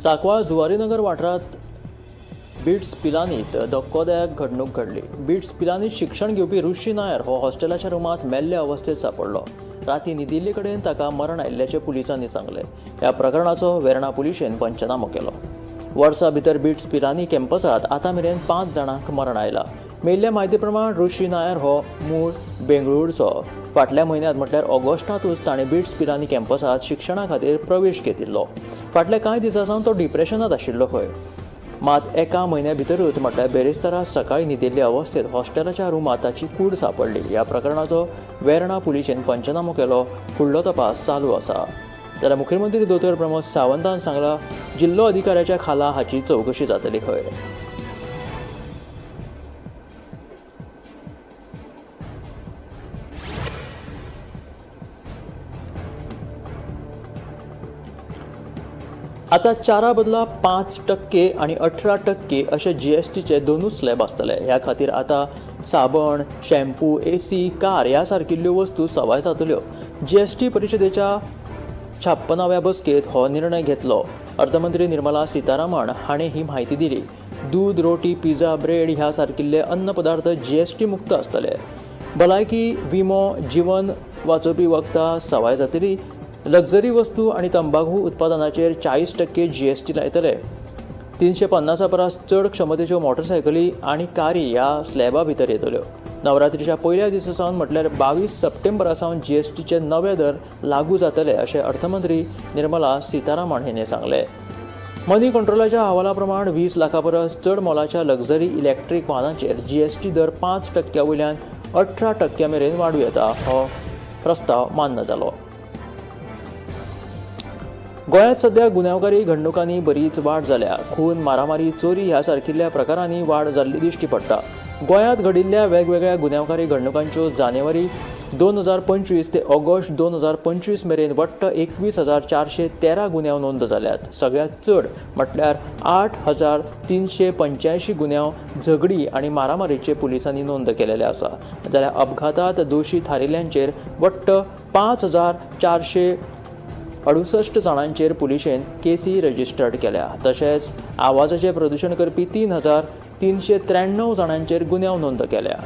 सांकवाळ जुवारीनगर वाठारात बिट्स पिलानीत धक्कोदायक घडणूक घडली। बिट्स पिलानीत शिक्षण घेवपी ऋषी नायर हो हॉस्टेलाच्या रुमात मेल्ल्या अवस्थेत सापडलो। राती न्हिदिल्ले कडेन ताका मरण आयिल्ल्याचे पुलिसांनी सांगले। ह्या प्रकरणाचो वेर्णा पुलिशेन पंचनामो केलो। वर्सा भितर बिट्स पिलानी कॅम्पसात आतां मेरेन 5 जाणांक मरण आयला। मेल्ल्या म्हायती प्रमाण ऋषी नायर हो मूळ बेंगळुरूचो। फाटल्या म्हयन्यांत म्हटल्यार ऑगस्टांतूच ताणें बिट्स पिलानी कॅम्पसात शिक्षणा खातीर प्रवेश घेतिल्लो। फाटल्या कांय दिसांसावन तो डिप्रेशनांत आशिल्लो खंय। मात एका म्हयन्या भितरूच म्हटल्यार बेरेस्तारा सकाळीं न्हिदिल्ले अवस्थेत हॉस्टेलाच्या रुमात ताची कूड सापडली। ह्या प्रकरणाचो वेर्णा पुलिशेन पंचनामो केलो। फुडलो तपास चालू आसा। जाल्यार मुखेलमंत्री दोतोर प्रमोद सावंतान सांगला, जिल्लो अधिकाऱ्याच्या खाला हाची चवकशी जातली खंय। आता 4 बदला 5% आणि 18% अशे GSTचे दोनूच स्लॅब आसतले। ह्या खातीर आता साबण, शॅम्पू, AC, कार ह्या सारकिल्ल्यो वस्तू सवाय जातल्यो। GST परिशदेच्या 56व्या बसकेत हो निर्णय घेतलो। अर्थमंत्री निर्मला सीतारामन हाणें ही म्हायती दिली। दूध, रोटी, पिझ्झा, ब्रेड ह्या सारकिल्ले अन्न पदार्थ GST मुक्त आसतले। भलायकी विमो, जीवन वाचोवपी वखदां सवाय जातली। लक्झरी वस्तू आणि तंबाखू उत्पादनाचेर 40% GST लायतले। 350 परस चड क्षमतेच्यो मोटरसायकली आणि कारी ह्या स्लॅबा भितर येतल्यो। नवरात्रीच्या पयल्या दिसा सावन म्हटल्यार 22 सप्टेंबरा सावन GSTचे नवे दर लागू जातले अशें अर्थमंत्री निर्मला सीतारामन हाणें सांगले। मनी कंट्रोलाच्या अहवाला प्रमाण 20 लाखां परस चड मोलाच्या लक्झरी इलेक्ट्रीक वाहनांचेर GST दर 5% वयल्यान 18% मेरेन वाडूं येता। हो प्रस्ताव मान्य जालो। गोंयांत सध्या गुन्यांवकारी घडणुकांनी बरीच वाड जाल्या। खून, मारामारी, चोरी ह्या सारकिल्ल्या प्रकारांनी वाड जाल्ली दिश्टी पडटा। गोंयांत घडिल्ल्या वेगवेगळ्या गुन्यांवकारी घडणुकांच्यो जानेवारी 2025 ते ऑगस्ट 2025 मेरेन वट्ट 21,413 गुन्यांव नोंद जाल्यात। सगळ्यांत चड म्हटल्यार 8,385 गुन्यांव झगडी आणि मारामारीचे पुलिसांनी नोंद केलेले आसा। जाल्यार अपघातांत दोशी थारिल्ल्यांचेर वट्ट 5,468 जाणांचेर पुलिशेन केसी रजिस्टर्ड केल्या। तशेंच आवाजाचें प्रदूशण करपी 3,393 जाणांचेर गुन्यांव नोंद केल्या।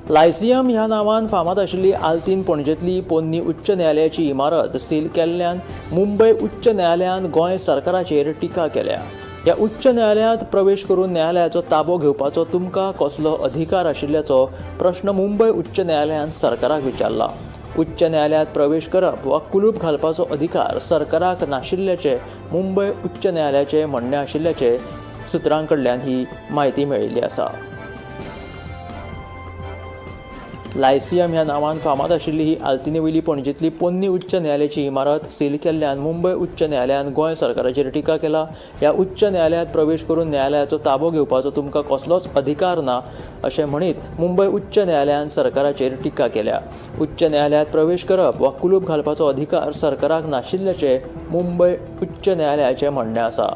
लायसियम ह्या नांवान फामाद आशिल्ली आल्तीन पणजेंतली पोन्नी उच्च न्यायालयाची इमारत सील केल्ल्यान मुंबय उच्च न्यायालयान गोंय सरकाराचेर टिका केल्या। ह्या उच्च न्यायालयांत प्रवेश करून न्यायालयाचो ताबो घेवपाचो तुमकां कसलो अधिकार आशिल्ल्याचो प्रश्न मुंबय उच्च न्यायालयान सरकाराक विचारला। उच्च न्यायालयांत प्रवेश करप वा कुलूप घालपाचो अधिकार सरकाराक नाशिल्ल्याचे मुंबय उच्च न्यायालयाचे म्हणणे आशिल्ल्याचे सुत्रां कडल्यान ही म्हायती मेळिल्ली आसा। लायसियम ह्या नांवान फामाद आशिल्ली ही आल्तीने वयली पणजेंतली पोन्नी उच्च न्यायालयाची इमारत सील केल्ल्यान मुंबय उच्च न्यायालयान गोंय सरकाराचेर टिका केला। ह्या उच्च न्यायालयांत प्रवेश करून न्यायालयाचो ताबो घेवपाचो तुमकां कसलोच अधिकार ना अशें म्हणीत मुंबय उच्च न्यायालयान सरकाराचेर टिका केल्या। उच्च न्यायालयांत प्रवेश करप वा कुलूप घालपाचो अधिकार सरकाराक नाशिल्ल्याचे मुंबय उच्च न्यायालयाचे म्हणणे आसा।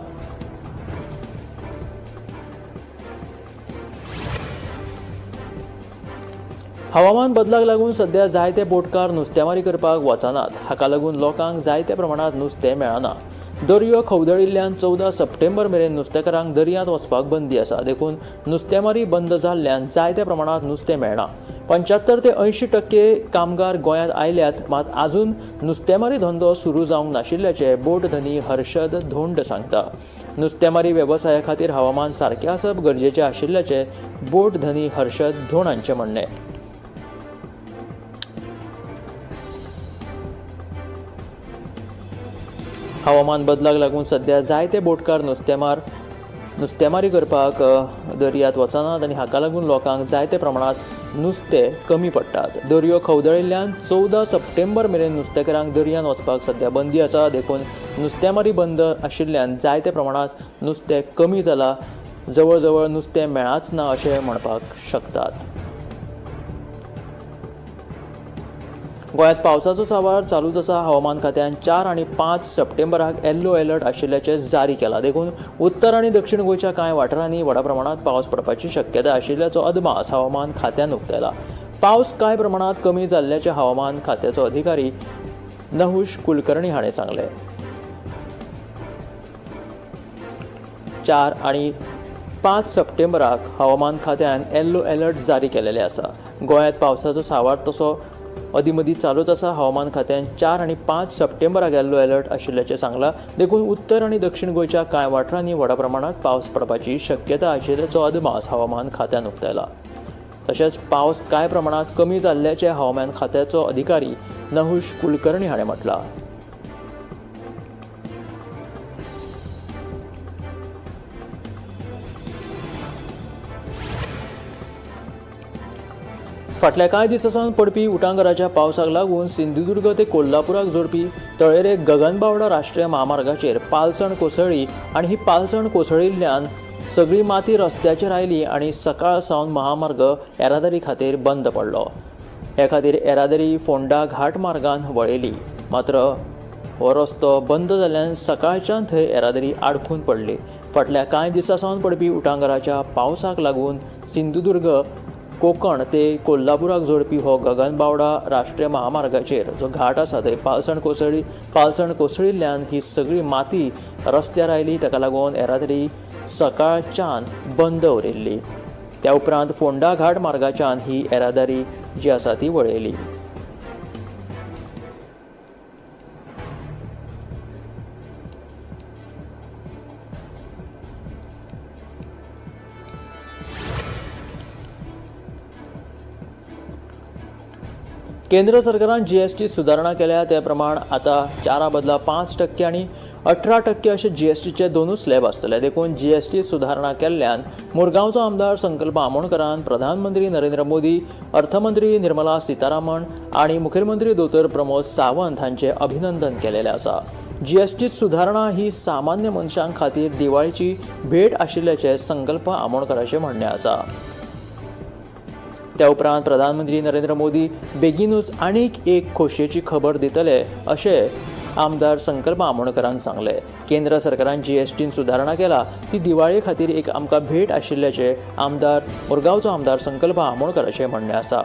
हवामान बदलाक लागून सध्या जायते बोटकार नुस्तेमारी करपाक वचनात। हाका लागून लोकांक जायत्या प्रमाणात नुस्तें मेळना। दर्यो खवदळिल्ल्यान 14 सप्टेंबर मेरेन नुस्तेकारांक दर्यांत वचपाक बंदी आसा। देखून नुस्तेमारी बंद जाल्ल्यान जायत्या प्रमाणात नुस्तें मेळना। 75 ते 80% कामगार गोंयांत आयल्यात, मात आजून नुस्तेमारी धंदो सुरू जावंक नाशिल्ल्याचे बोट धनी हर्षद धोंड सांगता। नुस्तेमारी वेवसाया खातीर हवामान सारकें आसप गरजेचें आशिल्ल्याचे बोट धनी हर्षद धोंड हांचें म्हणणें। हवामान बदलाक लागून सध्या जायते बोटकार नुस्तेमारी करपाक दर्यांत वचनात आनी हाका लागून लोकांक जायते प्रमाणात नुस्तें कमी पडटात। दर्यो खवदळिल्ल्यान 14 सप्टेंबर मेरेन नुस्तेकारांक दर्यांत वचपाक सध्या बंदी आसा। देखून नुस्तेमारी बंद आशिल्ल्यान जायते प्रमाणात नुस्तें कमी जाला। जवळ जवळ नुस्तें मेळाच ना अशें म्हणपाक शकतात। गोंयांत पावसाचो सांवार चालूच आसा. हवामान खात्यान 4 आनी 5 सप्टेंबराक येल्लो अलर्ट आशिल्ल्याचें जारी केला. देखून उत्तर आनी दक्षिण गोंयच्या कांय वाठारांनी व्हड प्रमाणात पावस पडपाची शक्यताय आशिल्ल्याचो अदमास हवामान खात्यान उक्तायला. पावस कांय प्रमाणात कमी जाल्ल्याचें हवामान खात्याचो अधिकारी नहुष कुलकर्णी हाणें सांगलें. 4 आनी 5 सप्टेंबराक हवामान खात्यान येल्लो अलर्ट जारी केलेले आसा. गोंयांत पावसाचो सांवार तसो अदीमदीं चालूच आसा. हवामान खात्यान 4 आनी 5 सप्टेंबराक येल्लो अलर्ट आशिल्ल्याचें सांगलां. देखून उत्तर आनी दक्षिण गोंयच्या कांय वाठारांनी व्हड प्रमाणात पावस पडपाची शक्यताय आशिल्ल्याचो अदमास हवामान खात्यान उक्तायला. तशेंच पावस कांय प्रमाणात कमी जाल्ल्याचें हवामान खात्याचो अधिकारी नहुष कुलकर्णी हाणें म्हटलां. फाटल्या कांय दिसांसावन पडपी उटंगाराच्या पावसाक लागून सिंधुदुर्ग ते कोल्हापुराक जोडपी तळेरे गगनबावडा राष्ट्रीय महामार्गाचेर पालसण कोसळ्ळी आनी ही पालसण कोसळिल्ल्यान सगळी माती रस्त्याचेर आयली आनी सकाळ सावन महामार्ग येरादारी खातीर बंद पडलो. हे खातीर येरादारी फोंडा घाट मार्गान वळयली. मात्र हो रस्तो बंद जाल्ल्यान सकाळच्यान थंय येरादारी आडखून पडली. फाटल्या कांय दिसांसावन पडपी उटंगाराच्या पावसाक लागून सिंधुदुर्ग कोकण ते कोल्हापुराक जोडपी हो गगनबावडा राष्ट्रीय महामार्गाचेर जो घाट आसा थंय पालसण कोसळिल्ल्यान ही सगळी माती रस्त्यार आयली. ताका लागून येरादारी सकाळच्यान बंद उरिल्ली. त्या उपरांत फोंडा घाट मार्गाच्यान ही येरादारी जी आसा ती वळयली. केंद्र सरकारान जीएसटी सुदारणा केल्या ते प्रमाण आतां 4 बदला 5% आनी 18% अशे जीएसटीचे दोनूच स्लॅब आसतले. देखून जीएसटी सुदारणा केल्ल्यान मुरगांवचो आमदार संकल्प आमोणकरान प्रधानमंत्री नरेंद्र मोदी, अर्थमंत्री निर्मला सीतारामन आनी मुखेलमंत्री दोतोर प्रमोद सावंत हांचें अभिनंदन केलेलें आसा. जीएसटी सुदारणा ही सामान्य मनशां खातीर दिवाळीची भेट आशिल्ल्याचें संकल्प आमोणकराचें म्हणणें आसा. त्या उपरांत प्रधानमंत्री नरेंद्र मोदी बेगीनूच आनीक एक खोशयेची खबर दितले अशें आमदार संकल्प आमोणकरान सांगलें. केंद्र सरकारान जीएसटीन सुदारणा केला ती दिवाळे खातीर एक आमकां भेट आशिल्ल्याचें मुरगांवचो आमदार संकल्प आमोणकराचें म्हणणें आसा.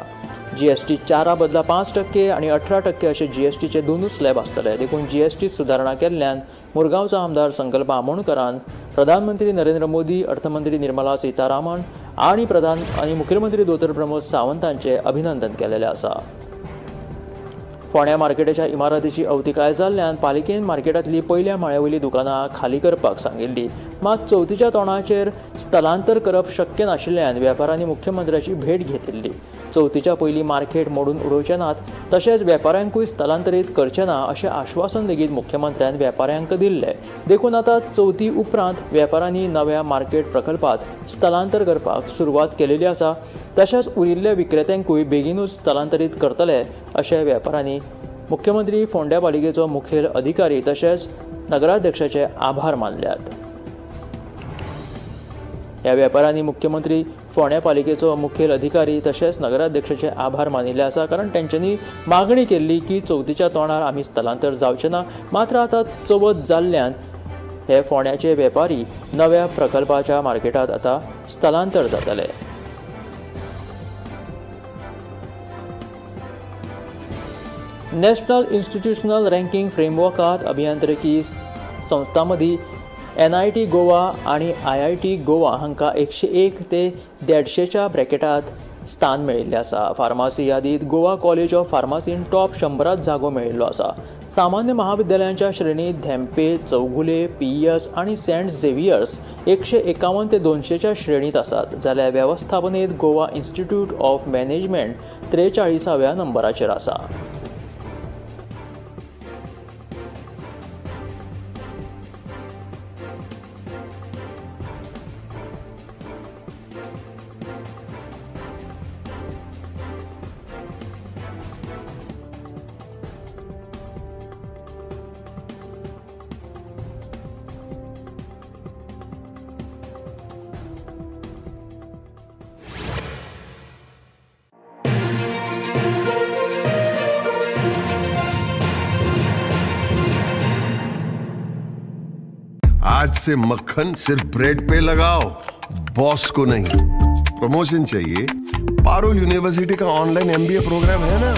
जीएसटी 4 बदला 5% आनी 18% अशे जीएसटीचे दोनूच स्लॅब आसतले. देखून जीएसटी सुदारणा केल्ल्यान मुरगांवचो आमदार संकल्प आमोणकरान प्रधानमंत्री नरेंद्र मोदी, अर्थमंत्री निर्मला सीतारामन आनी मुखेलमंत्री दोतोर प्रमोद सावंतांचें अभिनंदन केलेलें आसा. फोंड्या मार्केटाच्या इमारतीची अवतिकाय जाल्ल्यान पालिकेन मार्केटांतली पयल्या माळ्यावयलीं दुकानां खाली करपाक सांगिल्ली. मात चवथीच्या तोंडाचेर स्थलांतर करप शक्य नाशिल्ल्यान वेपाऱ्यांनी मुख्यमंत्र्याची भेट घेतिल्ली. चवथीच्या पयलीं मार्केट मोडून उडोवचे नात, तशेंच वेपाऱ्यांकूय स्थलांतरीत करचे ना अशें आश्वासन लेगीत मुख्यमंत्र्यान वेपाऱ्यांक दिल्लें. देखून आतां चवथी उपरांत वेपाऱ्यांनी नव्या मार्केट प्रकल्पात स्थलांतर करपाक सुरवात केलेली आसा. तशेंच उरिल्ल्या विक्रेत्यांकूय बेगीनूच स्थलांतरीत करतले अशें वेपाऱ्यांनी मुख्यमंत्री फोंड्या पालिकेचो मुखेल अधिकारी तशेंच नगराध्यक्षाचे आभार मानल्यात. ह्या वेपाऱ्यांनी मुख्यमंत्री फोंड्या पालिकेचो मुखेल अधिकारी तशेंच नगराध्यक्षाचे आभार मानिल्ले आसा. कारण तेंच्यांनी मागणी केल्ली की चवथीच्या तोंडार आमी स्थलांतर जावचे ना. मात्र आतां चवथ जाल्ल्यान हे फोंड्याचे वेपारी नव्या प्रकल्पाच्या मार्केटात आतां स्थलांतर जातले. नॅशनल इन्स्टिट्यूशनल रँकिंग फ्रेमवर्कात अभियांत्रिकी संस्थां मदीं NIT गोवा आनी IIT गोवा हांकां 101 ते 150च्या ब्रॅकेटांत स्थान मेळिल्लें आसा. फार्मासी यादीत गोवा कॉलेज ऑफ फार्मासीन टॉप 100 जागो मेळिल्लो आसा. सामान्य महाविद्यालयांच्या श्रेणीत धेंपे, चौगुले, PES आनी सेंट झेवियर्स 151 ते 200च्या श्रेणीत आसात. जाल्यार वेवस्थापनेत गोवा इन्स्टिट्यूट ऑफ मॅनेजमेंट 43व्या नंबराचेर आसा. आज से मक्खन सिर्फ ब्रेड पे लगाओ, बॉस को नहीं। प्रमोशन चाहिए? पारुल यूनिवर्सिटी का ऑनलाइन MBA प्रोग्राम है ना।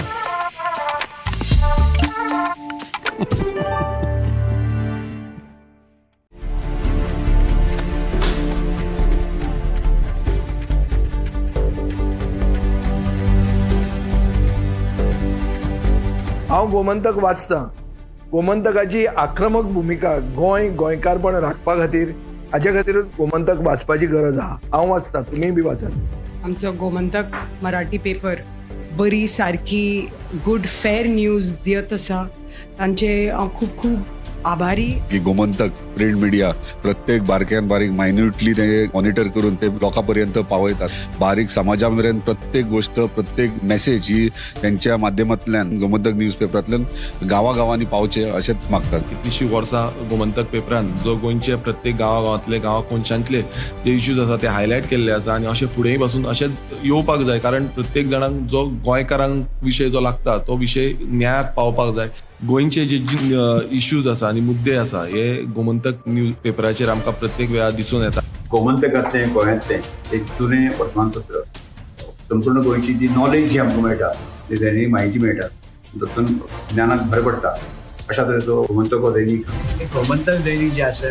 हांव गोमंतक वाचतां. गोमंतकाची आक्रमक भूमिका गोंयकारपण राखपा खातीर हाजे खातीरच गोमंतक वाचपाची गरज आहा. हांव वाचतां, तुमीय बी वाचात. आमचो गोमंतक मराठी पेपर बरी सारकी गुड फेर न्यूज दियत आसा. तांचे हांव खूब खूब आभारी. की गोमंतक प्रिंट मिडिया प्रत्येक बारक्यान बारीक मायन्युटली ते मॉनिटर करून ते लोकांपर्यंत पावयतात. बारीक समाजा मेरेन प्रत्येक गोष्ट, प्रत्येक मेसेज ही त्यांच्या माध्यमांतल्यान गोमंतक न्यूज पेपरांतल्यान गांवागांवांनी पावचे अशेंच मागतात. कितलींशीं वर्सां गोमंतक पेपरान जो गोंयचे प्रत्येक गांवांतले कोनशांतले जे इश्यूज आसा ते हायलायट केल्ले आसा आनी अशें फुडेंय पासून अशेंच येवपाक जाय. कारण प्रत्येक जाणांक जो गोंयकारांक विशय जो लागता तो विशय न्यायाक पावपाक जाय. गोंयचे जे इश्यूज आसा आनी मुद्दे आसा हे गोमंतक न्यूज पेपराचेर आमकां प्रत्येक वेळार दिसून येता. गोमंतकांतलें गोंयांतलें एक जुनें वर्तमानपत्र. संपूर्ण गोंयची जी नॉलेज जी आमकां मेळटा ती दैनीक म्हायती मेळटा, तातूंत ज्ञानाक भर पडटा. अशा तरेचो गोमंतक हो दैनीक. गोमंतक दैनिक जे आसा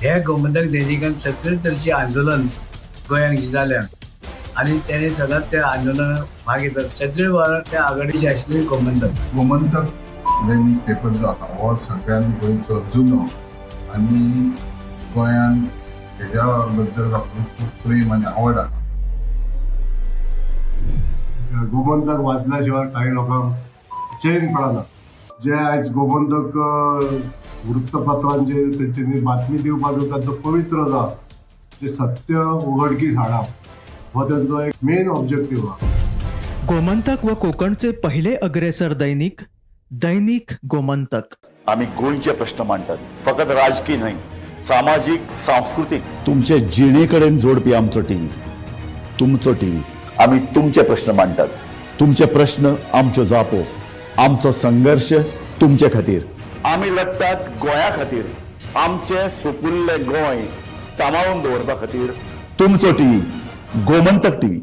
हे गोमंतक दैनिकान सगळे तरेची आंदोलन गोंयांत जी जाल्या आनी तेणे सदांच त्या आंदोलनात भाग घेतात. सगळे वेळार त्या आघाडीचे आशिल्ले गोमंतक दैनीक पेपर जो आसा हो सगळ्यान गोंयचो जुनो आनी गोंयान हेज्या बद्दल खूब प्रेम आनी आवड आसा. गोमंतक वाचल्या शिवाय काही लोकांक चैन पडना. जे आयज गोमंतक वृत्तपत्रांचे तेंच्यांनी बातमी दिवपाचो ताचो पवित्र जो आसा जे सत्य उघडकीस हाडप हो त्यांचो एक मेन ऑब्जेक्टिव्ह आसा. गोमंतक व कोकणचे पहिले अग्रेसर दैनिक दैनिक गोमंतक. आम्ही गोंयचे प्रश्न मांडटात, फकत राजकीय न्हय, सामाजीक सांस्कृतिक. तुमचे जिणेकडेन जोडपी आमचो टीव्ही, तुमचो टीव्ही. आम्ही तुमचे प्रश्न मांडटात. तुमचे प्रश्न आमच्यो जापो, आमचो संघर्ष तुमचे खातीर. आम्ही लढटात गोंया खातीर. आमचे सोपुल्ले गोंय सांबाळून दवरपा खातीर. तुमचो टीव्ही, गोमंतक टीव्ही.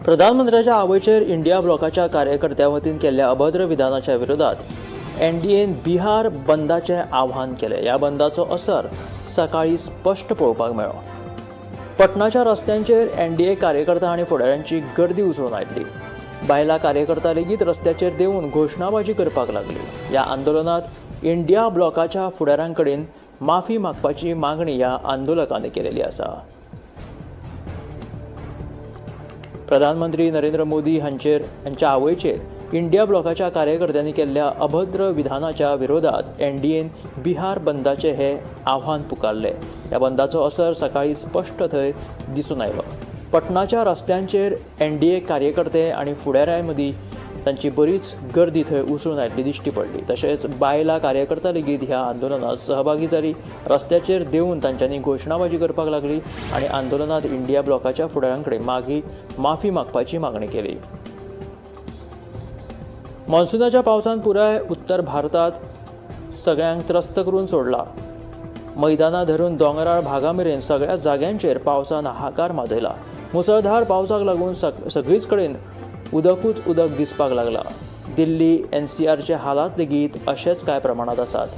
प्रधानमंत्र्याच्या आवयचेर इंडिया ब्लॉकाच्या कार्यकर्त्यां वतीन केल्ल्या अभद्र विधानाच्या विरोधात NDAन बिहार बंदाचें आव्हान केलें. ह्या बंदाचो असर सकाळी स्पश्ट पळोवपाक मेळ्ळो. पटनाच्या रस्त्यांचेर NDA कार्यकर्ता आनी फुडाऱ्यांची गर्दी उसळून आयिल्ली. बायलां कार्यकर्ता लेगीत रस्त्याचेर देंवून घोशणाबाजी करपाक लागली. ह्या आंदोलनात इंडिया ब्लॉकाच्या फुडाऱ्यां कडेन माफी मागपाची मागणी ह्या आंदोलकांनी केलेली आसा. प्रधानमंत्री नरेंद्र मोदी हांच्या आवयचेर इंडिया ब्लॉकाच्या कार्यकर्त्यांनी केल्ल्या अभद्र विधानाच्या विरोधात NDAन बिहार बंदाचे हे आव्हान पुकारले. ह्या बंदाचो असर सकाळी स्पश्ट थंय दिसून आयलो. पटनाच्या रस्त्यांचेर NDA कार्यकर्ते आनी फुडाऱ्यां मदीं तांची बरीच गर्दी थंय उसळून आयिल्ली दिश्टी पडली. तशेंच बायलां कार्यकर्ता लेगीत ह्या आंदोलनात सहभागी जाली. रस्त्याचेर देंवून तांच्यांनी घोशणाबाजी करपाक लागली आनी आंदोलनात इंडिया ब्लॉकाच्या फुडाऱ्यां कडेन माफी मागपाची मागणी केली. मॉन्सूनाच्या पावसान पुराय उत्तर भारतात सगळ्यांक त्रस्त करून सोडला. मैदानां धरून दोंगराळ भागां मेरेन सगळ्या जाग्यांचेर पावसान हाहाकार माजयला. मुसळधार पावसाक लागून सगळीच कडेन उदकूच उदक दिसपाक लागला. दिल्ली NCRचे हालात लेगीत अशेच कांय प्रमाणात आसात.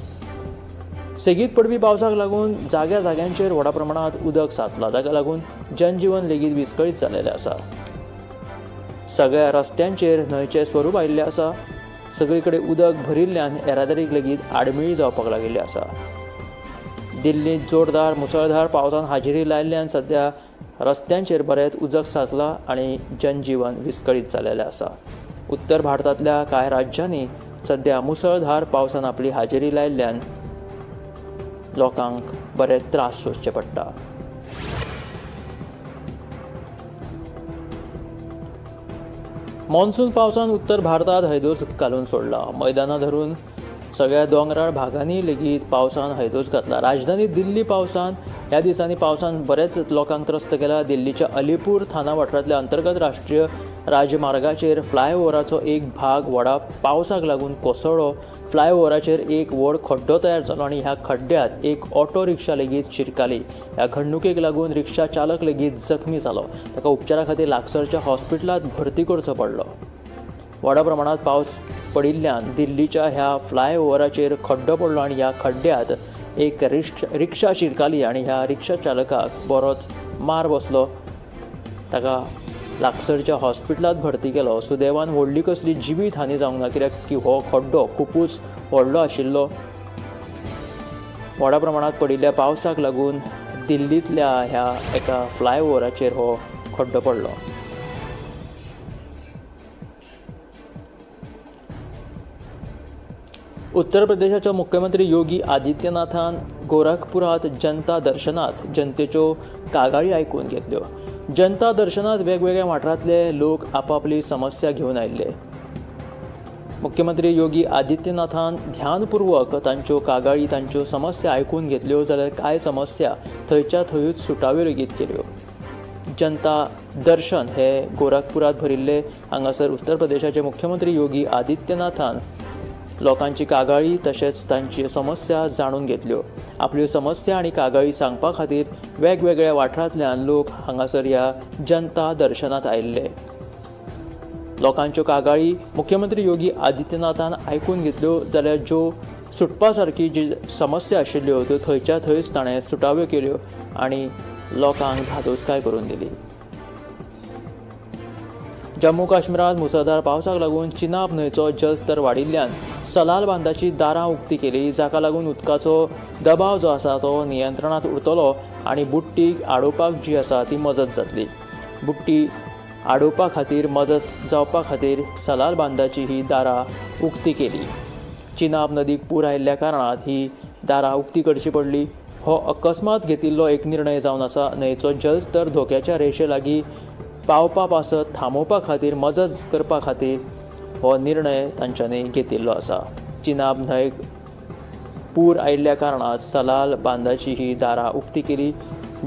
सेगीत पडपी पावसाक लागून जाग्या जाग्यांचेर व्हडा प्रमाणात उदक साचला, जाका लागून जनजीवन लेगीत विस्कळीत जाल्लेलें आसा. सगळ्या रस्त्यांचेर न्हंयचें स्वरूप आयिल्लें आसा. सगळे कडेन उदक भरिल्ल्यान येरादारीक लेगीत आडमेळी जावपाक लागिल्ली आसा. दिल्लींत जोरदार मुसळधार पावसान हाजिरी लायिल्ल्यान सध्या रस्त्यांचेर बरेंच उदक साचलां आनी जनजीवन विस्कळीत जाल्लेलें आसा. उत्तर भारतांतल्या कांय राज्यांनी सध्या मुसळधार पावसान आपली हाजेरी लायिल्ल्यान लोकांक बरे त्रास सोंसचे पडटा. मॉन्सून पावसान उत्तर भारतात हैदोस घालून सोडला. मैदानां धरून सगळ्या दोंगराळ भागांनी लेगीत पावसान हैदोस घातला. राजधानी दिल्ली ह्या दिसांनी पावसान बरेच लोकांक त्रस्त केला. दिल्लीच्या अलीपूर थाना वाठारांतल्या अंतर्गत राष्ट्रीय राजमार्गाचेर फ्लायओव्हराचो एक भाग व्हडा पावसाक लागून कोसळ्ळो. फ्लायओव्हराचेर एक व्हड खड्डो तयार जालो आनी ह्या खड्ड्यात एक ऑटो रिक्षा लेगीत शिरकाली. ह्या घडणुकेक लागून रिक्षा चालक लेगीत जखमी जालो. ताका उपचारा खातीर लागसरच्या हॉस्पिटलांत भरती करचो पडलो. व्हडा प्रमाणात पावस पडिल्ल्यान दिल्लीच्या ह्या फ्लायओव्हराचेर खड्डो पडलो आनी ह्या खड्ड्यात एक रिक्षा शिरकाली आनी ह्या रिक्षा चालकाक बरोच मार बसलो. ताका लागसरच्या हॉस्पिटलांत भरती केलो. सुदैवान व्हडली कसली जिवीत हानी जावंक ना, कित्याक की हो खड्डो खुपूच व्हडलो आशिल्लो. व्हडा प्रमाणात पडिल्ल्या पावसाक लागून दिल्लींतल्या ह्या एका फ्लायओव्हराचेर हो खड्डो पडलो. उत्तर प्रदेशाचे मुख्यमंत्री योगी आदित्यनाथान गोरखपुरात जनता दर्शनात जनतेच्यो कागाळी आयकून घेतल्यो. जनता दर्शनात वेगवेगळ्या वाठारांतले लोक आपापली समस्या घेवन आयिल्ले. मुख्यमंत्री योगी आदित्यनाथान ध्यानपूर्वक तांच्यो कागाळी तांच्यो समस्या आयकून घेतल्यो, जाल्यार कांय समस्या थंयच्या थंयूच सुटाव्यो लेगीत केल्यो. जनता दर्शन हे गोरखपुरात भरिल्ले. हांगासर उत्तर प्रदेशाचे मुख्यमंत्री योगी आदित्यनाथान लोकांची कागाळी तशेंच तांची समस्या जाणून घेतल्यो. आपल्यो समस्या आनी कागाळी सांगपा खातीर वेगवेगळ्या वाठारांतल्यान लोक हांगासर ह्या जनता दर्शनात आयिल्ले. लोकांच्यो कागाळी मुख्यमंत्री योगी आदित्यनाथान आयकून घेतल्यो, जाल्यार ज्यो सुटपा सारकी जी समस्या आशिल्ल्यो त्यो थंयच्या थंयच ताणें सुटाव्यो केल्यो आनी लोकांक धादोसकाय करून दिली. जम्मू काश्मीरात मुसळधार पावसाक लागून चिनाब न्हंयचो जलस्तर वाडिल्ल्यान सलाल बांदाची दारां उक्ती केली, जाका लागून उदकाचो दबाव जो आसा तो नियंत्रणांत उरतलो आनी बुट्टीक आडोवपाक जी आसा ती मजत जातली. बुट्टी आडोवपा खातीर मजत जावपा खातीर सलाल बांदाची ही दारां उक्ती केली. चिनाब नदीक पूर आयिल्ल्या कारणान ही दारां उक्ती करची पडली. हो अकस्मात घेतिल्लो एक निर्णय जावन आसा. न्हंयचो जलस्तर धोक्याच्या रेशे लागीं पावपा पासत थांबोवपा खातीर मजत करपा खातीर हो निर्णय तांच्यांनी घेतिल्लो आसा. चिनाब न्हंयक पूर आयिल्ल्या कारणान सलाल बांदाची ही दारां उक्ती केली,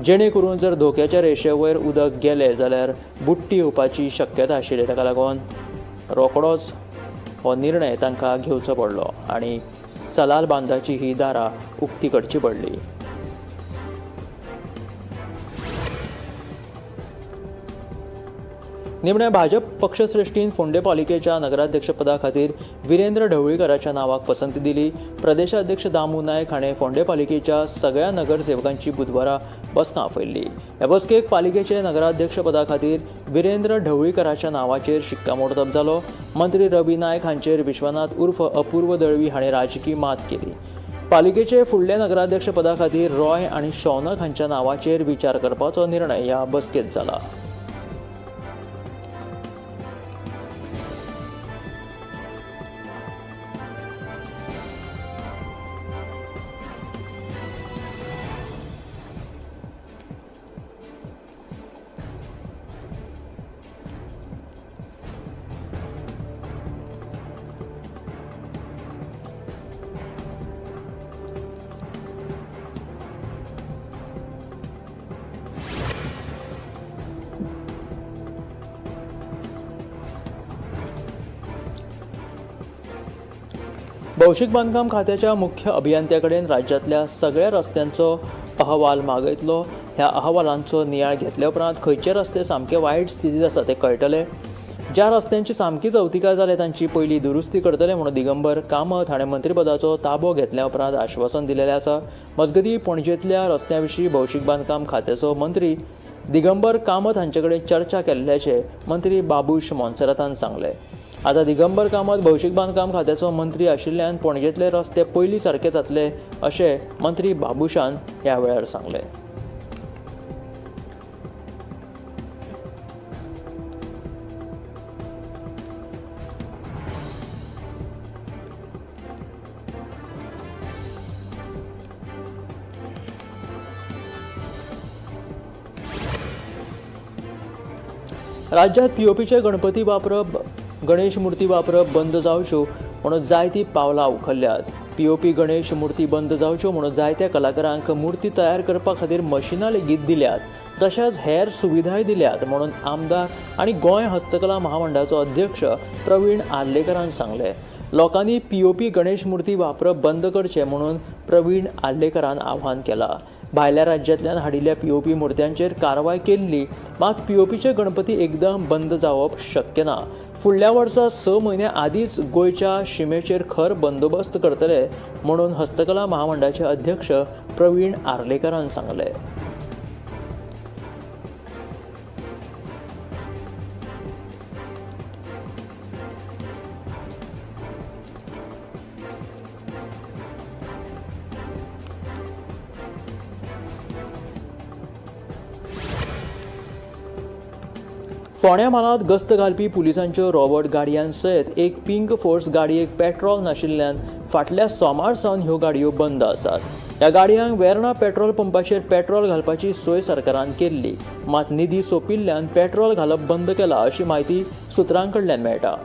जेणे करून जर धोक्याच्या रेशे वयर उदक गेलें जाल्यार बुट्टी येवपाची शक्यता आशिल्ली. ताका लागून रोखडोच हो निर्णय तांकां घेवचो पडलो आनी सलाल बांदाची ही दारां उक्ती करची पडली. निमण्या भाजप पक्षश्रेश्ठीन फोंडे पालिकेच्या नगराध्यक्षपदा खातीर विरेंद्र ढवळीकराच्या नावाक पसंती दिली. प्रदेशाध्यक्ष दामू नायक हाणें फोंडे पालिकेच्या सगळ्या नगरसेवकांची बुधवारा बसका आपयल्ली. ह्या बसकेक पालिकेचे नगराध्यक्षपदा खातीर विरेंद्र ढवळीकराच्या नावाचेर शिक्कामोर्तब जालो. मंत्री रवी नायक हांचेर विश्वनाथ उर्फ अपूर्व दळवी हाणें राजकी मात केली. पालिकेचे फुडले नगराध्यक्षपदा खातीर रॉय आनी शौनक हांच्या नावाचेर विचार करपाचो निर्णय ह्या बसकेंत जाला. भौशीक बांदकाम खात्याच्या मुख्य अभियंत्या कडेन राज्यांतल्या सगळ्या रस्त्यांचो अहवाल मागयतलो. ह्या अहवालांचो नियाळ घेतल्या उपरांत खंयचे रस्ते सामके वायट स्थितीत आसा ते कळटले. ज्या रस्त्यांची सामकीच अवतिकाय जाल्या तांची पयली दुरुस्ती करतले म्हणून दिगंबर कामत हाणें मंत्रीपदाचो ताबो घेतल्या उपरांत आश्वासन दिलेलें आसा. मजगतीं पणजेंतल्या रस्त्यां विशीं भौशीक बांदकाम खात्याचो मंत्री दिगंबर कामत हांचे कडेन चर्चा केल्ल्याचें मंत्री बाबूश मोन्सेरातान सांगलें. आतां दिगंबर कामत भौशीक बांदकाम खात्याचो मंत्री आशिल्ल्यान पणजेंतले रस्ते पयलीं सारके जातले अशें मंत्री बाबूशान ह्या वेळार सांगलें. राज्यात पीओपीचे गणपती वापरप गणेश मुर्ती वापरप बंद जावच्यो म्हणून जायतीं पावलां उखल्ल्यात. POP गणेश मुर्ती बंद जावच्यो म्हणून जायत्या कलाकारांक मुर्ती तयार करपा खातीर मशिनां लेगीत दिल्यात. तशेंच हेर सुविधाय दिल्यात म्हणून आमदार आनी गोंय हस्तकला महामंडळाचो अध्यक्ष प्रवीण आर्लेकरान सांगले. लोकांनी POP गणेश मुर्ती वापरप बंद करचें म्हणून प्रवीण आर्लेकरान आव्हान केलां. भायल्या राज्यांतल्यान हाडिल्ल्या POP मुर्त्यांचेर कारवाय केल्ली, मात POPचे गणपती एकदम बंद जावप शक्य ना. फुडल्या वर्सा 6 म्हयने आदींच गोंयच्या शिमेचेर खर बंदोबस्त करतले म्हणून हस्तकला महामंडळाचे अध्यक्ष प्रवीण आर्लेकरान सांगले. फोंड्या म्हालांत गस्त घालपी पुलिसांच्यो रॉबर्ट गाडयांसयत एक पिंक फोर्स गाडयेक पेट्रोल नाशिल्ल्यान फाटल्या सोमार सावन ह्यो गाडयो बंद आसात. ह्या गाडयांक वेर्णा पेट्रोल पंपाचेर पेट्रोल घालपाची सोय सरकारान केल्ली, मात निधी सोंपिल्ल्यान पेट्रोल घालप बंद केला अशी म्हायती सुत्रां कडल्यान मेळटा.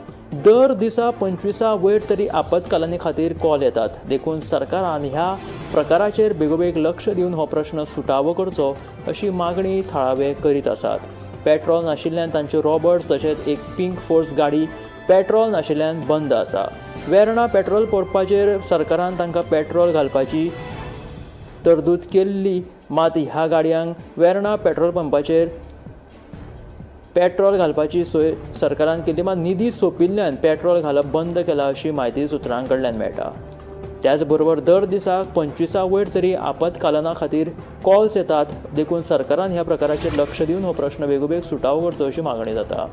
दर दिसा 25 वयर तरी आपतकालांनी खातीर कॉल येतात. देखून सरकारान ह्या प्रकाराचेर बेगोबेग लक्ष दिवन हो प्रश्न सुटावो करचो अशी मागणी थळावे करीत आसात. पेट्रोल नाशिल्ल्यान तांच्यो रॉबर्ट्स तशेंच एक पिंक फोर्स गाडी पेट्रोल नाशिल्ल्यान बंद आसा. वेर्णा पेट्रोल पंपाचेर सरकारान तांकां पेट्रोल घालपाची तरतूद केल्ली, मात ह्या गाडयांक वेर्णा पेट्रोल पंपाचेर पेट्रोल घालपाची सोय सरकारान केल्ली, मात निधी सोंपिल्ल्यान पेट्रोल घालप बंद केला अशी म्हायती सुत्रां कडल्यान मेळटा. त्याच बरोबर दर दिसाक 25 वयर तरी आपतकालना खातीर कॉल्स येतात. देखून सरकारान ह्या प्रकाराचेर लक्ष दिवन हो प्रश्न बेगोबेग सुटावो करचो अशी मागणी जाता.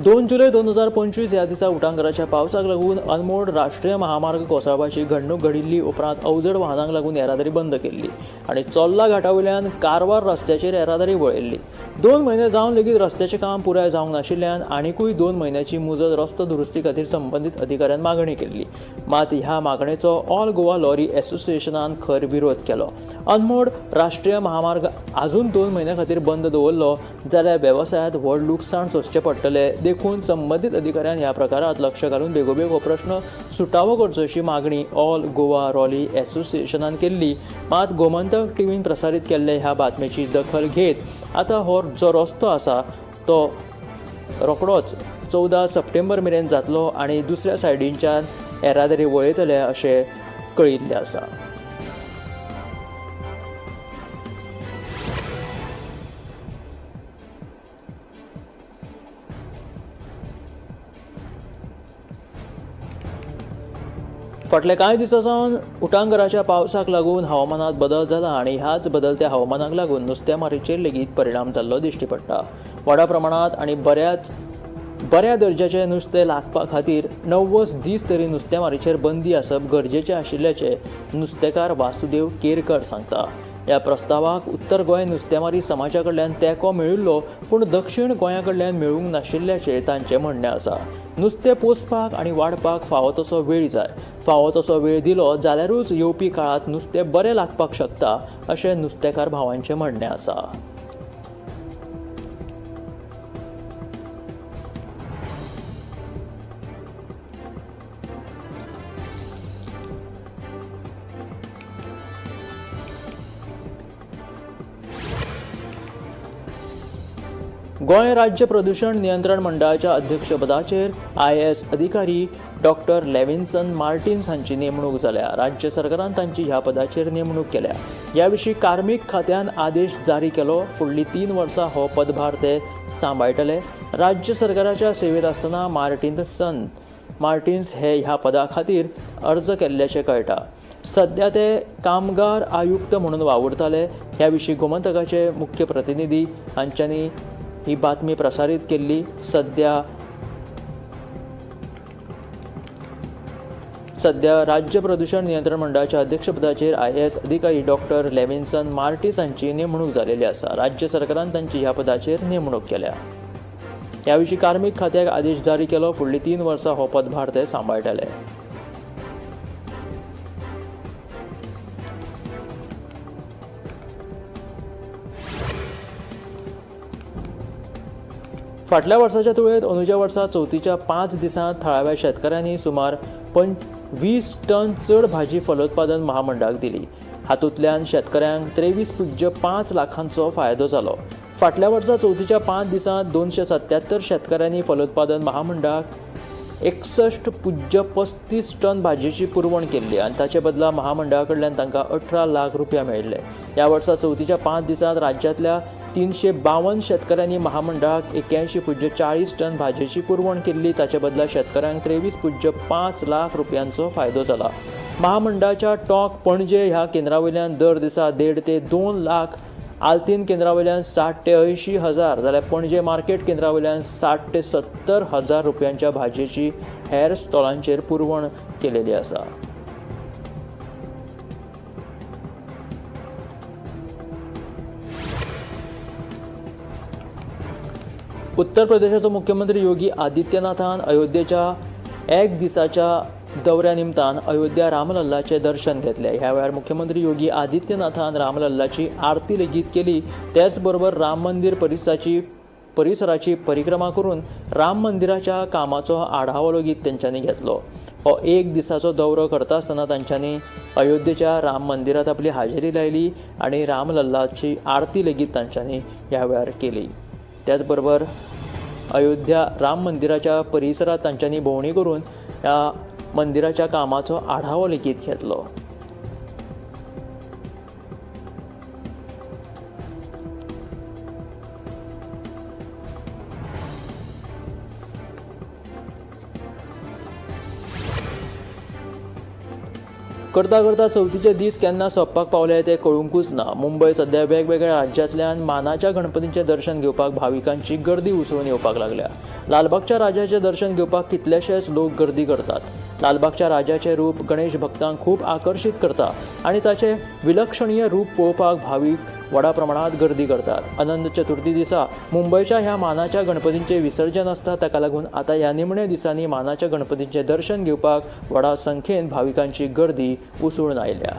2 जुलय 2025 ह्या दिसा उटंगराच्या पावसाक लागून अनमोड राष्ट्रीय महामार्ग कोसळपाची घडणूक घडिल्ली. उपरांत अवजड वाहनांक लागून येरादारी बंद केल्ली आनी चोल्ला घाटा वयल्यान कारवार रस्त्याचेर येरादारी वळयल्ली. 2 म्हयने जावन लेगीत रस्त्याचें काम पुराय जावंक नाशिल्ल्यान आनीकूय 2 म्हयन्याची मुजत रस्तो दुरुस्ती खातीर संबंदीत अधिकाऱ्यान मागणी केल्ली, मात ह्या मागणेचो ऑल गोवा लॉरी एसोसिएशनान खर विरोध केलो. अनमोड राष्ट्रीय महामार्ग आजून 2 म्हयन्या खातीर बंद दवरलो जाल्यार वेवसायांत व्हड लुकसाण सोंसचें पडटलें. देखून संबंदीत अधिकाऱ्यान ह्या प्रकारात लक्ष घालून बेगोबेग हो प्रश्न सुटावो करचो अशी मागणी ऑल गोवा लॉरी एसोसिएशनान केल्ली. मात गोमंतक टीव्हीन प्रसारीत केल्ले ह्या बातमेची दखल घेत आतां हो जो रस्तो आसा तो रोखडोच 14 सप्टेंबर मेरेन जातलो आनी दुसऱ्या सायडींच्यान येरादारी वळयतले अशें कळिल्लें आसा. फाटल्या कांय दिसां सावन उटंगराच्या पावसाक लागून हवामानात बदल जाला आनी ह्याच बदलत्या हवामानाक लागून नुस्तेमारीचेर लेगीत परिणाम जाल्लो दिश्टी पडटा. व्हडा प्रमाणांत आनी बऱ्या दर्जाचें नुस्तें लागपा खातीर 90 दीस तरी नुस्तेमारीचेर बंदी आसप गरजेचें आशिल्ल्याचें नुस्तेकार वासुदेव केरकर सांगता. ह्या प्रस्तावाक उत्तर गोंय नुस्तेमारी समाजा कडल्यान तेंको मेळिल्लो, पूण दक्षिण गोंया कडल्यान मेळूंक नाशिल्ल्याचें तांचें म्हणणें आसा. नुस्तें पोसपाक आनी वाडपाक फावो तसो वेळ जाय. फावो तसो वेळ दिलो जाल्यारूच येवपी काळात नुस्तें बरें लागपाक शकता अशें नुस्तेकार भावांचें म्हणणें आसा. गोंय राज्य प्रदूषण नियंत्रण मंडळाच्या अध्यक्षपदाचेर IAS अधिकारी डॉक्टर लेविन्सन मार्टिन्स हांची नेमणूक जाल्या. राज्य सरकारान तांची ह्या पदाचेर नेमणूक केल्या. ह्या विशीं कार्मीक खात्यान आदेश जारी केलो. फुडलीं 3 वर्सां हो पदभार ते सांबाळटले. राज्य सरकाराच्या सेवेत आसतना मार्टिन्स हे ह्या पदा खातीर अर्ज केल्ल्याचें कळटा. सध्या ते कामगार आयुक्त म्हणून वावुरताले. ह्या विशीं गोमंतकाचे मुख्य प्रतिनिधी हांच्यांनी ही बातमी प्रसारीत केल्ली. सध्या राज्य प्रदूषण नियंत्रण मंडळाच्या अध्यक्षपदाचेर IAS अधिकारी डॉक्टर लेविन्सन मार्टिन्स हांची नेमणूक जालेली आसा. राज्य सरकारान तांची ह्या पदाचेर नेमणूक केल्या. ह्या विशीं कार्मीक खात्याक आदेश जारी केलो. फुडलीं 3 वर्सां हो पदभार ते सांबाळटले. फाटल्या वर्साच्या तुळेत अंदूच्या वर्सा चवथीच्या 5 दिसांत थळाव्या शेतकऱ्यांनी सुमार 20 टन चड भाजी फलोत्पादन महामंडळाक दिली. हातूंतल्यान शेतकऱ्यांक 23.5 लाखांचो फायदो जालो. फाटल्या वर्सा चवथीच्या 5 दिसांत 277 शेतकऱ्यांनी फलोत्पादन महामंडळाक 61.35 टन भाजयेची पुरवण केल्ली आनी ताचे बदला महामंडळा कडल्यान तांकां 18 लाख रुपया मेळिल्ले. ह्या वर्सा चवथीच्या 5 दिसांत राज्यांतल्या 352 शेतकऱ्यांनी महामंडळाक 81.40 टन भाजयेची पुरवण केल्ली. ताचे बदला शेतकऱ्यांक 23.5 लाख रुपयांचो फायदो जाला. महामंडळाच्या टॉक पणजे ह्या केंद्रावयल्यान दर दिसा 1.5 ते 2 लाख, आल्तीन केंद्रावयल्यान 60 ते 80 हजार जाल्यार पणजे मार्केट केंद्रावयल्यान 60 ते 70 हजार रुपयांच्या भाजयेची हेर स्टॉलांचेर पुरवण केलेली आसा. उत्तर प्रदेशाचो मुख्यमंत्री योगी आदित्यनाथान अयोध्येच्या 1 दिसाच्या दौऱ्या निमतान अयोध्या रामलल्लाचे दर्शन घेतले. ह्या वेळार मुख्यमंत्री योगी आदित्यनाथान रामलल्लाची आरती लेगीत केली. त्याच बरोबर राम मंदिर परिसराची परिक्रमा करून राम मंदिराच्या कामाचो आढावो लेगीत तेंच्यांनी घेतलो. हो 1 दिसाचो दौरो करता आसतना तांच्यांनी अयोध्येच्या राम मंदिरात आपली हाजेरी लायली आनी रामलल्लाची आरती लेगीत तांच्यांनी ह्या वेळार केली. त्याच बरोबर अयोध्या राम मंदिराच्या परिसरात तांच्यांनी भोंवडी करून ह्या मंदिराच्या कामाचो आढावो लेगीत घेतलो. करता करता चवथीचे दीस केन्ना सोंपपाक पावले ते कळूंकूच ना. मुंबय सध्या वेगवेगळ्या राज्यांतल्यान मानाच्या गणपतींचें दर्शन घेवपाक भाविकांची गर्दी उसळून येवपाक लागल्या. लालबागच्या राजाचें दर्शन घेवपाक कितलेशेच लोक गर्दी करतात. लालबागच्या राजाचें रूप गणेश भक्तांक खूब आकर्शीत करता आनी ताचें विलक्षणीय रूप पळोवपाक भावीक व्हडा प्रमाणांत गर्दी करतात. अनंत चतुर्थी दिसा मुंबयच्या ह्या मानाच्या गणपतींचें विसर्जन आसता. ताका लागून आतां ह्या निमण्या दिसांनी मानाच्या गणपतींचें दर्शन घेवपाक व्हडा संख्येन भाविकांची गर्दी उसळून आयल्या.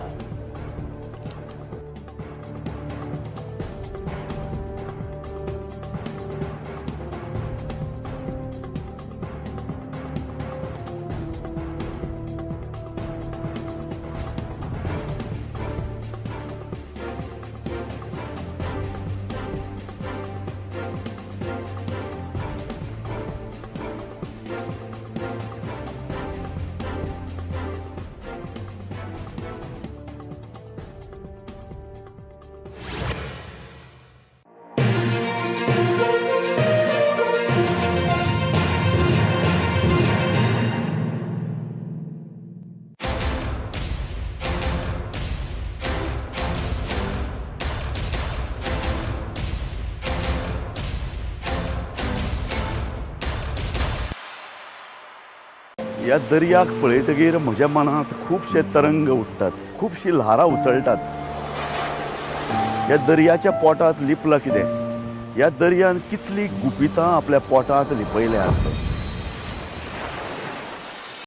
ह्या दर्याक पळयतकीर म्हज्या मनांत खुबशे तरंग उठतात, खुबशीं ल्हारां उसळटात. ह्या दर्याच्या पोटांत लिपलां कितें? ह्या दर्यान कितलीं गुपितां आपल्या पोटांत लिपयल्यात.